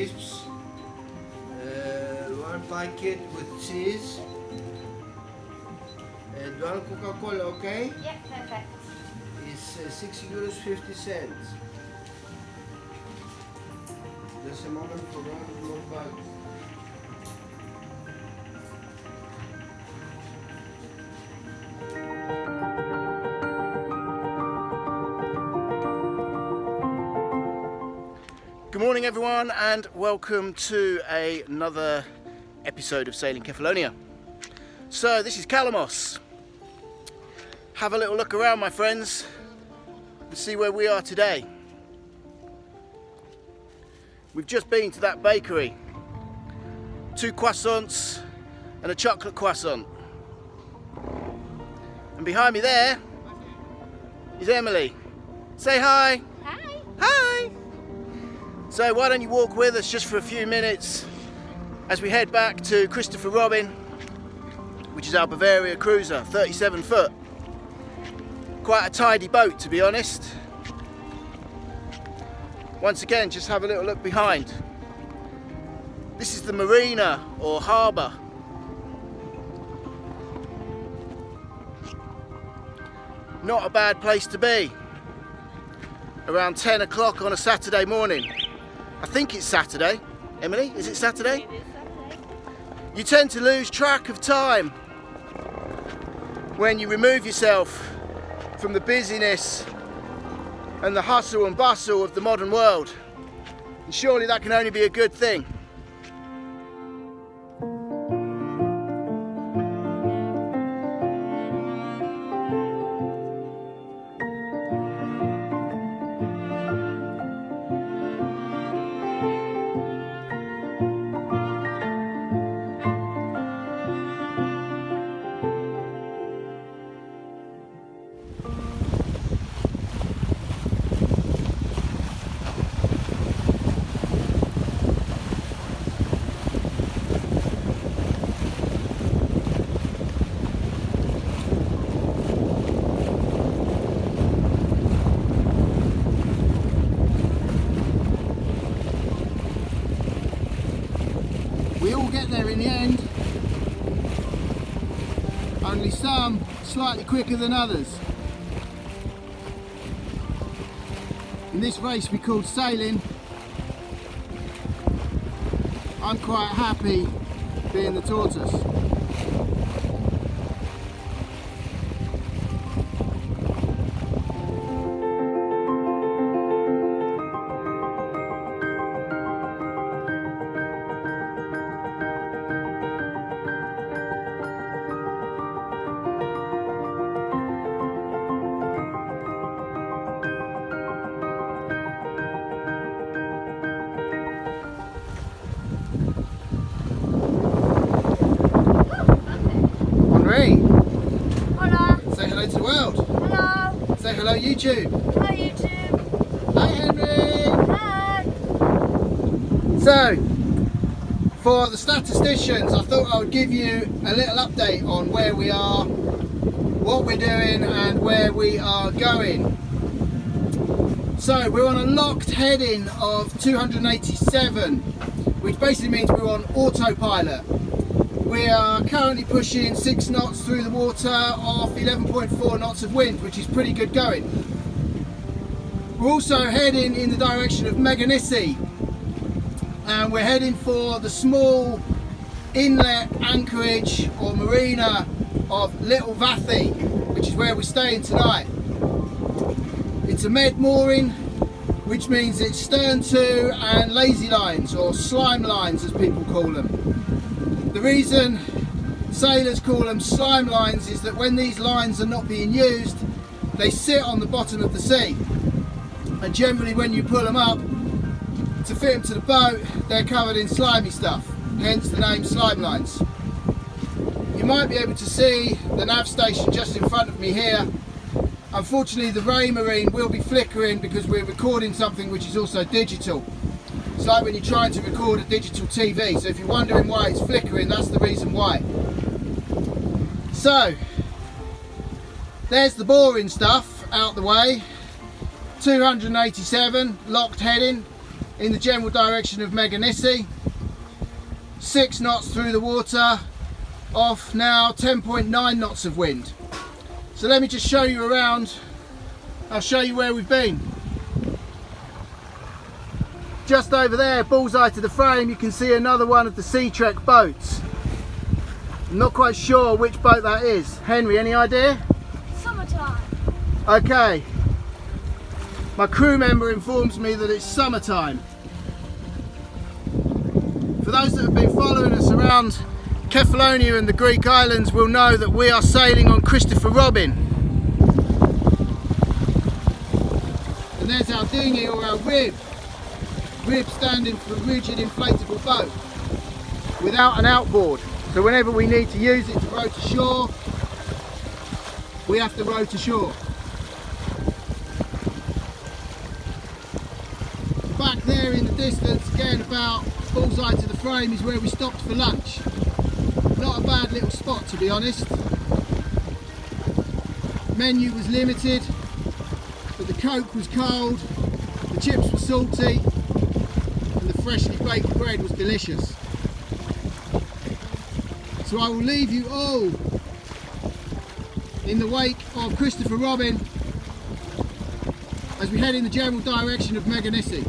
crisps, one packet with cheese, and one Coca-Cola, okay? Yeah, perfect. It's €6.50. Just a moment for one more bag. Good morning everyone, and welcome to another episode of Sailing Kefalonia. So this is Calamos. Have a little look around, my friends, and see where we are today. We've just been to that bakery. 2 croissants and a chocolate croissant. And behind me there is Emily. Say hi. Hi. Hi. So why don't you walk with us just for a few minutes as we head back to Christopher Robin, which is our Bavaria cruiser, 37 foot. Quite a tidy boat, to be honest. Once again, just have a little look behind. This is the marina or harbour. Not a bad place to be. Around 10 o'clock on a Saturday morning. I think it's Saturday. Emily, is it Saturday? It is Saturday. You tend to lose track of time when you remove yourself from the busyness and the hustle and bustle of the modern world. And surely that can only be a good thing. We all get there in the end, only some slightly quicker than others. In this race we called sailing, I'm quite happy being the tortoise. Hola. Say hello to the world. Hello. Say hello YouTube. Hello, YouTube. Hi Henry. Hi. So, for the statisticians, I thought I would give you a little update on where we are, what we're doing and where we are going. So we're on a locked heading of 287, which basically means we're on autopilot. We are currently pushing 6 knots through the water off 11.4 knots of wind, which is pretty good going. We're also heading in the direction of Meganissi, and we're heading for the small inlet anchorage or marina of Little Vathy, which is where we're staying tonight. It's a med mooring, which means it's stern to and lazy lines, or slime lines as people call them. The reason sailors call them slime lines is that when these lines are not being used, they sit on the bottom of the sea, and generally when you pull them up to fit them to the boat, they're covered in slimy stuff, hence the name slime lines. You might be able to see the nav station just in front of me here. Unfortunately the ray marine will be flickering because we're recording something which is also digital. It's like when you're trying to record a digital TV, so if you're wondering why it's flickering, that's the reason why. So, there's the boring stuff out the way. 287, locked heading. in the general direction of Meganisi. 6 knots through the water, off now 10.9 knots of wind. So let me just show you around. I'll show you where we've been. Just over there, bullseye to the frame, you can see another one of the Sea Trek boats. I'm not quite sure which boat that is. Henry, any idea? Summertime. Okay. My crew member informs me that it's summertime. For those that have been following us around Kefalonia and the Greek islands will know that we are sailing on Christopher Robin. And there's our dinghy, or our rib. Rib standing for rigid inflatable boat without an outboard. So whenever we need to use it to row to shore, we have to row to shore. Back there in the distance, again about bullseye to the frame, is where we stopped for lunch. Not a bad little spot, to be honest. Menu was limited, but the Coke was cold, the chips were salty, and the freshly baked bread was delicious. So I will leave you all in the wake of Christopher Robin as we head in the general direction of Meganisi.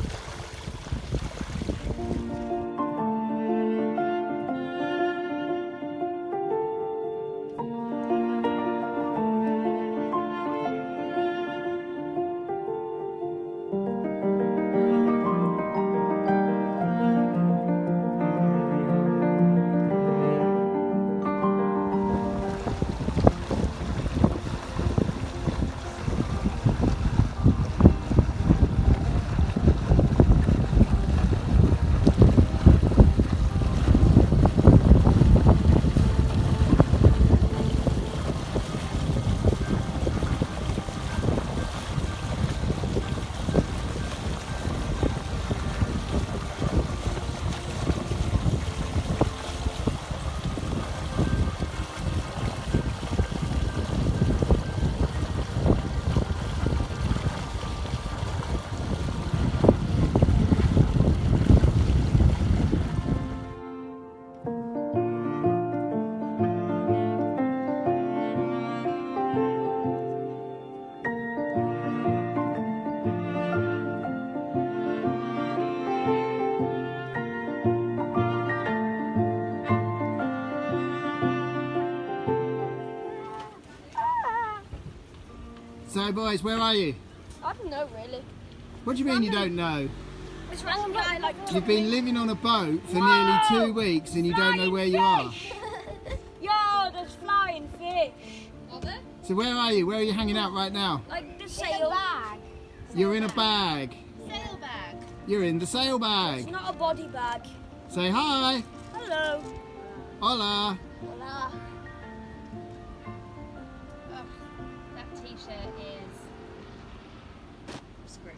So boys, where are you? I don't know really. What do you mean you don't know? This random guy like You've been living on a boat for nearly 2 weeks and you don't know where you are. Yo, there's flying fish. Are there? So where are you? Where are you hanging out right now? Like the sail bag. You're in a bag. Sail bag. You're in the sail It's bag. not a body bag. Say hi. Hello. Hola. Hola. That t-shirt is screwed.